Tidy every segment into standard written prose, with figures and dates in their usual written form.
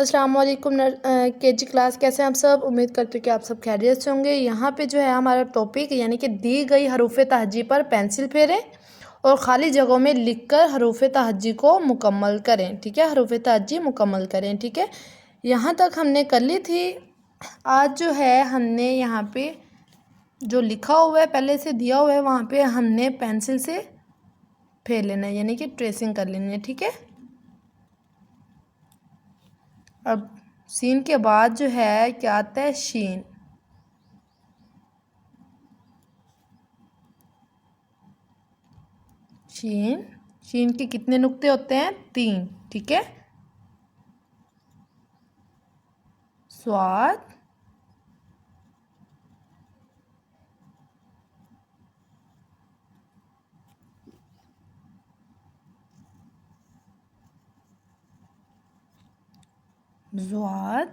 अस्सलाम वालेकुम KG class, कैसे हैं आप सब। उम्मीद करती हूँ कि आप सब खैरियत से होंगे। यहाँ पे जो है हमारा टॉपिक यानी कि दी गई हरूफ तहज्जी पर पेंसिल फेरें और ख़ाली जगहों में लिखकर हरूफ तहज्जी को मुकम्मल करें। ठीक है, हरूफ तहज्जी मुकम्मल करें। ठीक है, यहाँ तक हमने कर ली थी। आज जो है हमने यहाँ पे जो लिखा हुआ है पहले से दिया हुआ है वहाँ पे हमने पेंसिल से फेर लेना है यानी कि ट्रेसिंग कर लेनी है। ठीक है, अब सीन के बाद जो है क्या आता है, शीन। शीन, शीन के कितने नुक्ते होते हैं? 3। ठीक है, स्वाद, ज़्वाद,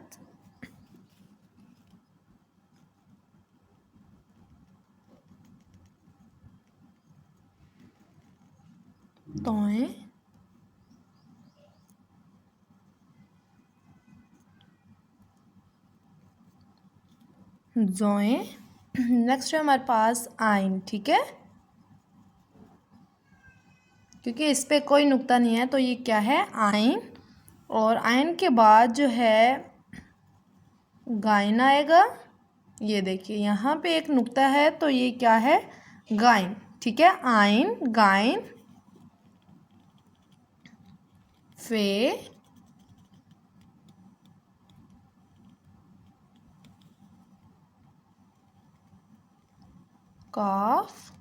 तोएं, जोएं। नेक्स्ट है हमारे पास आइन। ठीक है, क्योंकि इस पे कोई नुक्ता नहीं है तो ये क्या है, आइन। और आइन के बाद जो है गाइन आएगा। ये देखिए यहाँ पे एक नुक्ता है तो ये क्या है, गाइन। ठीक है, आइन, गाइन, फे, काफ,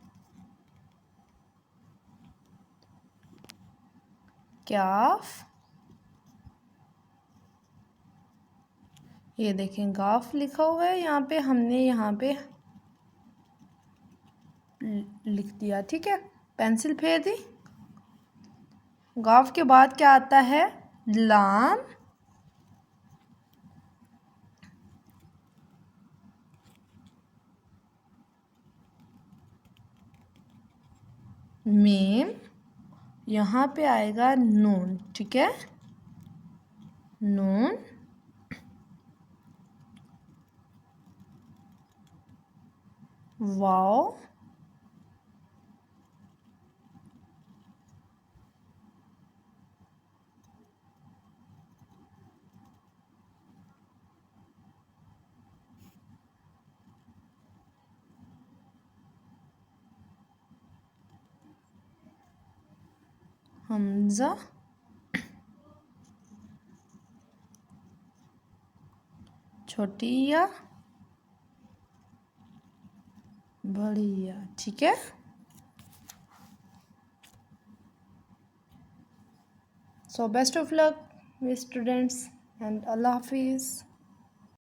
क्याफ। ये देखें गाफ लिखा हुआ है यहाँ पे, हमने यहाँ पे लिख दिया। ठीक है, पेंसिल फेर दी। गाफ के बाद क्या आता है, लाम, मीम, यहाँ पे आएगा नून। ठीक है, नून, वाव, हमजा, छोटी या, बड़ी या। ठीक है, so best of luck students and अल्लाह हाफिज़।